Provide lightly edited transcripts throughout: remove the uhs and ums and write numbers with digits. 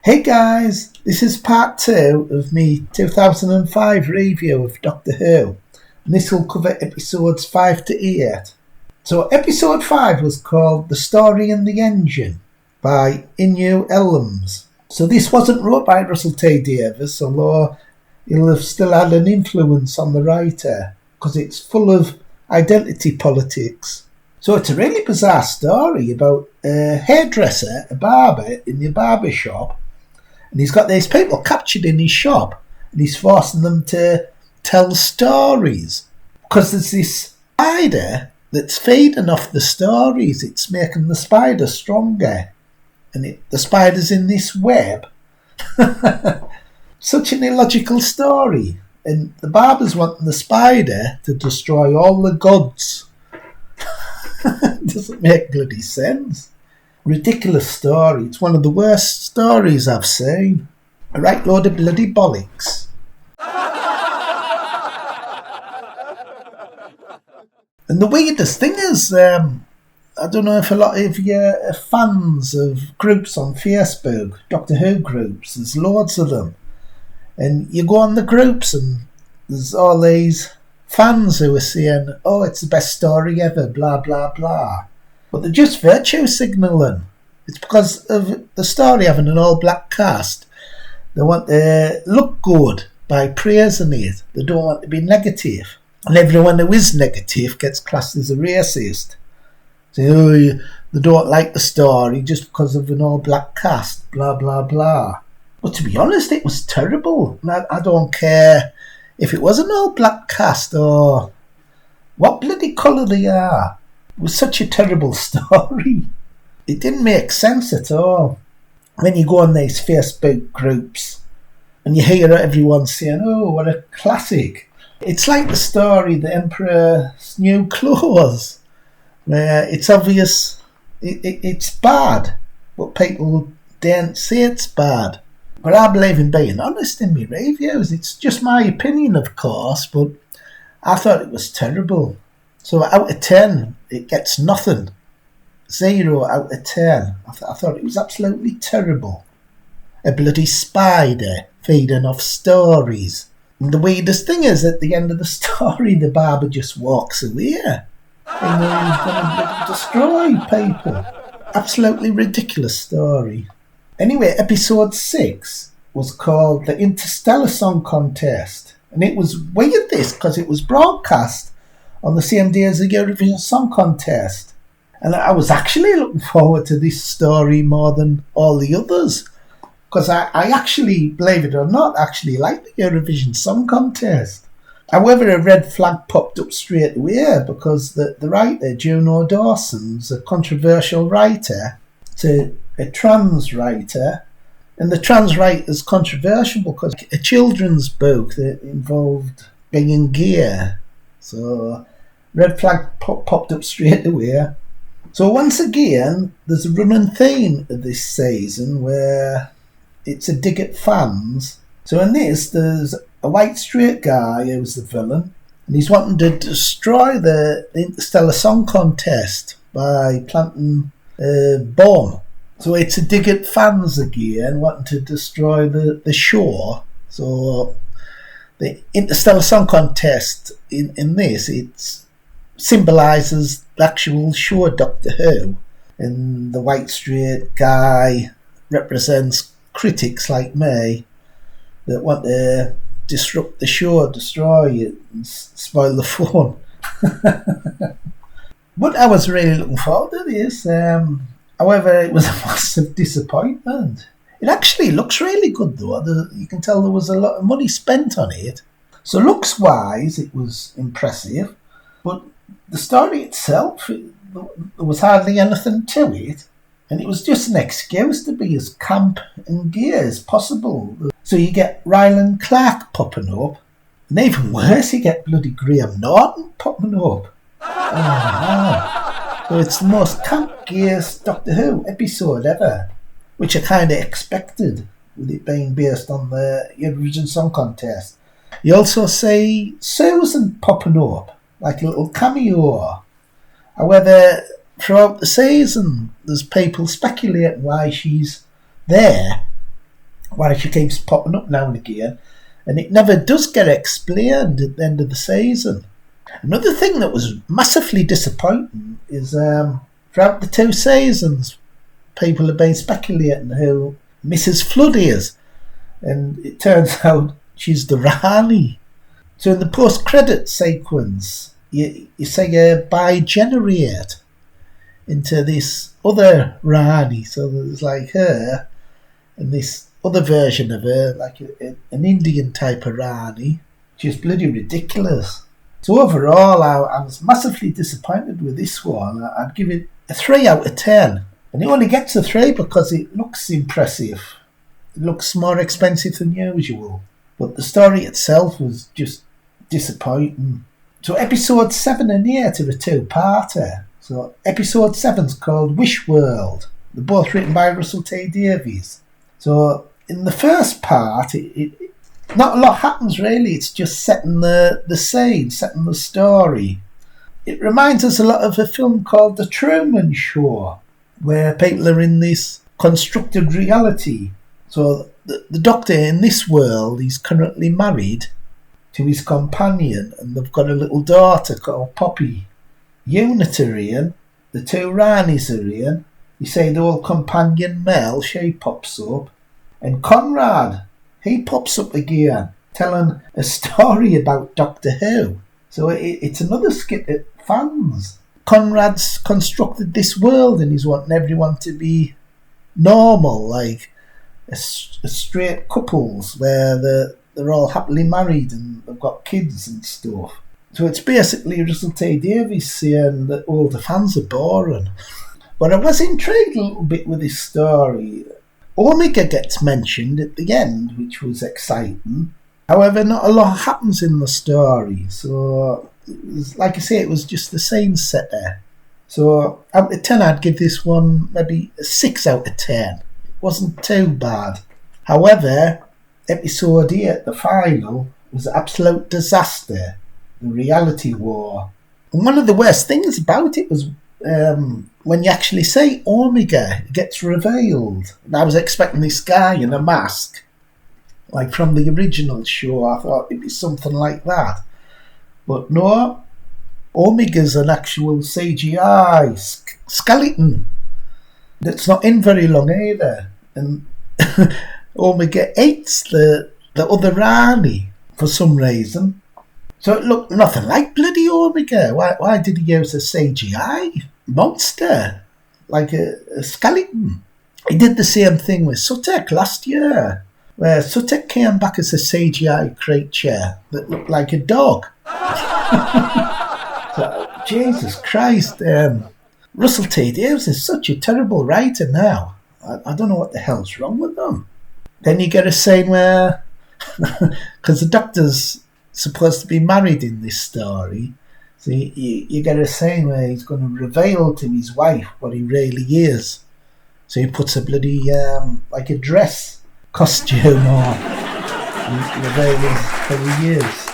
Hey guys, this is part 2 of me 2005 review of Doctor Who, and this will cover episodes 5 to 8. So episode 5 was called The Story in the Engine by Inu Elms. So this wasn't wrote by Russell T Davies, although he'll have still had an influence on the writer, because it's full of identity politics. So it's a really bizarre story about a hairdresser, a barber in the barber shop, and he's got these people captured in his shop and he's forcing them to tell stories. Because there's this spider that's feeding off the stories. It's making the spider stronger. And the spider's in this web. Such an illogical story. And the barber's wanting the spider to destroy all the goods. Doesn't make bloody sense. Ridiculous story. It's one of the worst stories I've seen. A right load of bloody bollocks. And the weirdest thing is, I don't know if a lot of you are fans of groups on Facebook, Doctor Who groups. There's loads of them. And you go on the groups and there's all these fans who are saying, oh, it's the best story ever, blah, blah, blah. But they're just virtue signalling. It's because of the story having an all-black cast. They want to look good by praising it. They don't want to be negative. And everyone who is negative gets classed as a racist. So they don't like the story just because of an all-black cast, blah, blah, blah. But to be honest, it was terrible. And I don't care if it was an all-black cast or what bloody colour they are. It was such a terrible story. It didn't make sense at all. When you go on these Facebook groups and you hear everyone saying, oh, what a classic. It's like the story The Emperor's New Clothes, where it's obvious it's bad, but people don't say it's bad. But I believe in being honest in my reviews. It's just my opinion, of course, but I thought it was terrible. So out of 10, it gets nothing. 0 out of 10. I thought it was absolutely terrible. A bloody spider feeding off stories. And the weirdest thing is, at the end of the story, the barber just walks away. And he's going to destroy people. Absolutely ridiculous story. Anyway, episode 6 was called The Interstellar Song Contest. And it was weird, this, because it was broadcast on the same day as the Eurovision Song Contest. And I was actually looking forward to this story more than all the others. Because I actually, believe it or not, actually like the Eurovision Song Contest. However, a red flag popped up straight away because the writer, Juno Dawson's a controversial writer. It's a trans writer. And the trans writer's controversial because a children's book that involved being gay. So red flag popped up straight away. So once again, there's a running theme of this season where it's a dig at fans. So in this, there's a white straight guy who's the villain, and he's wanting to destroy the Interstellar Song Contest by planting a bomb. So it's a dig at fans again, wanting to destroy the show. So the Interstellar Song Contest in this, it symbolises the actual show Doctor Who, and the white straight guy represents critics like me that want to disrupt the show, destroy it, and spoil the fun. But I was really looking forward to this. However, it was a massive disappointment. It actually looks really good though. You can tell there was a lot of money spent on it. So looks wise, it was impressive. But the story itself, there was hardly anything to it. And it was just an excuse to be as camp and gay as possible. So you get Ryland Clark popping up. And even worse, you get bloody Graham Norton popping up. Oh, no. So it's the most camp gayest Doctor Who episode ever. Which I kind of expected, with it being based on the Eurovision Song Contest. You also see Susan popping up, like a little cameo. However, throughout the season, there's people speculating why she's there. why she keeps popping up now and again, and it never does get explained at the end of the season. Another thing that was massively disappointing is throughout the 2 seasons, people have been speculating who Mrs. Flood is, and it turns out she's the Rani. So in the post-credit sequence, you see her bi-generate into this other Rani. So there's like her and this other version of her, like an Indian type of Rani. She's bloody ridiculous. So overall, I was massively disappointed with this one. I'd give it a 3 out of 10. And it only gets a 3 because it looks impressive. It looks more expensive than usual. But the story itself was just disappointing. So episode 7 and 8 are a 2-parter. So episode 7's called Wish World. They're both written by Russell T Davies. So in the first part, it not a lot happens really. It's just setting the scene, setting the story. It reminds us a lot of a film called The Truman Show, where people are in this constructed reality. So the Doctor in this world, he's currently married to his companion, and they've got a little daughter called Poppy. Unit are in, the 2 Ranis are in. You say the old companion Mel, she pops up, and Conrad, he pops up again, telling a story about Doctor Who. So it's another skit at fans. Conrad's constructed this world and he's wanting everyone to be normal, like a straight couples where they're all happily married and they've got kids and stuff. So it's basically Russell T Davies saying that all the fans are boring. But I was intrigued a little bit with this story. Omega gets mentioned at the end, which was exciting. However, not a lot happens in the story. So, like I say, it was just the scene setter. So, out of 10, I'd give this one maybe a 6 out of 10. It wasn't too bad. However, episode 8, the final, was an absolute disaster. The reality war. And one of the worst things about it was when you actually see Omega, it gets revealed. And I was expecting this guy in a mask, like from the original show. I thought it'd be something like that. But no, Omega's an actual CGI skeleton that's not in very long either. And Omega eats the other Rani for some reason. So it looked nothing like bloody Omega. Why did he use a CGI monster? Like a skeleton. He did the same thing with Sutek last year, where Sutek came back as a CGI creature that looked like a dog. So, Jesus Christ. Russell T Davies is such a terrible writer now. I don't know what the hell's wrong with them. Then you get a scene where, because the Doctor's supposed to be married in this story, so you get a scene where he's going to reveal to his wife what he really is. So he puts a bloody like a dress costume on and reveals who he is.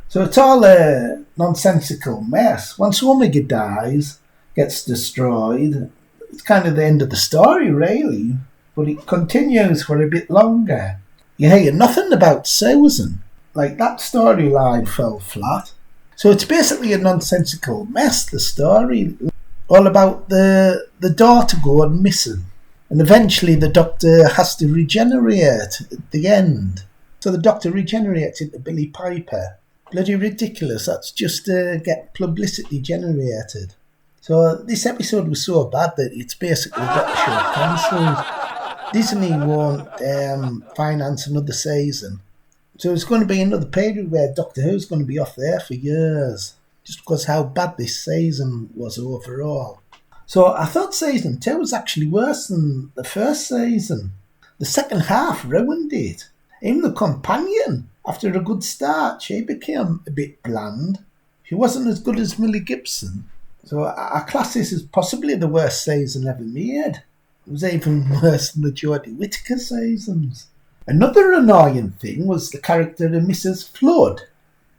So it's all a nonsensical mess. Once Omega dies, gets destroyed, it's kind of the end of the story really, but it continues for a bit longer. You hear nothing about Susan. Like, that storyline fell flat. So it's basically a nonsensical mess, the story. All about the daughter going missing. And eventually the Doctor has to regenerate at the end. So the Doctor regenerates into Billy Piper. Bloody ridiculous. That's just to get publicity generated. So this episode was so bad that it's basically got the show cancelled. Disney won't finance another season. So it's going to be another period where Doctor Who's going to be off there for years. Just because how bad this season was overall. So I thought season 2 was actually worse than the first season. The second half ruined it. Even the companion, after a good start, she became a bit bland. She wasn't as good as Millie Gibson. So I class this as possibly the worst season ever made. It was even worse than the Jodie Whittaker seasons. Another annoying thing was the character of Mrs. Flood.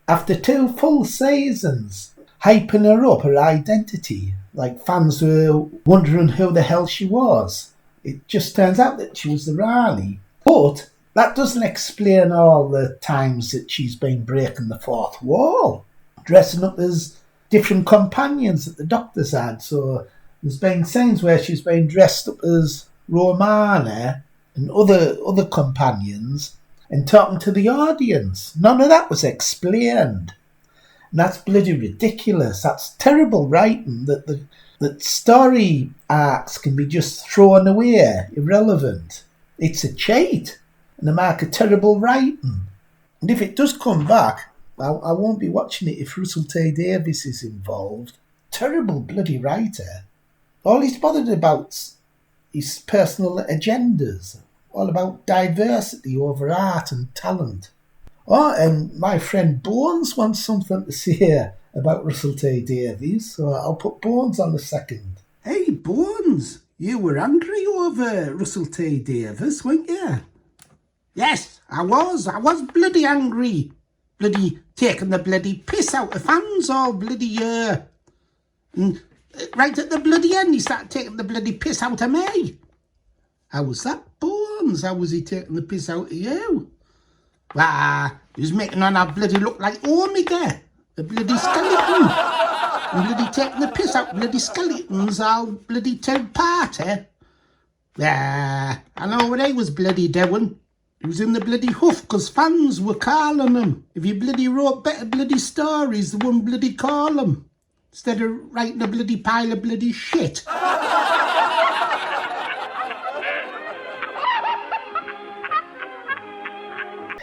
After 2 full seasons, hyping her up, her identity, like fans were wondering who the hell she was. It just turns out that she was the Rani. But that doesn't explain all the times that she's been breaking the fourth wall, dressing up as different companions that the Doctor's had. So there's been scenes where she's been dressed up as Romana and other companions and talking to the audience. None of that was explained. And that's bloody ridiculous. That's terrible writing that story arcs can be just thrown away, irrelevant. It's a cheat and a mark of terrible writing. And if it does come back, I won't be watching it if Russell T Davies is involved. Terrible bloody writer. All he's bothered about is personal agendas. All about diversity over art and talent. Oh, and my friend Bones wants something to say about Russell T Davies, so I'll put Bones on the second. Hey, Bones, you were angry over Russell T Davies, weren't you? Yes, I was bloody angry. Bloody taking the bloody piss out of fans all bloody year. And right at the bloody end, he started taking the bloody piss out of me. How was that, Bones? How was he taking the piss out of you? Well, he was making on our bloody look like Omega, the bloody skeleton. And bloody taking the piss out bloody skeletons all bloody third party. Yeah, I know what he was bloody doing. He was in the bloody huff because fans were calling him. If he bloody wrote better bloody stories, they wouldn't bloody call him. Instead of writing a bloody pile of bloody shit.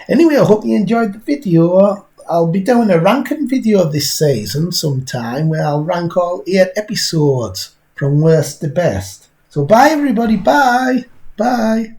Anyway, I hope you enjoyed the video. I'll be doing a ranking video this season sometime where I'll rank all 8 episodes from worst to best. So bye everybody, bye. Bye.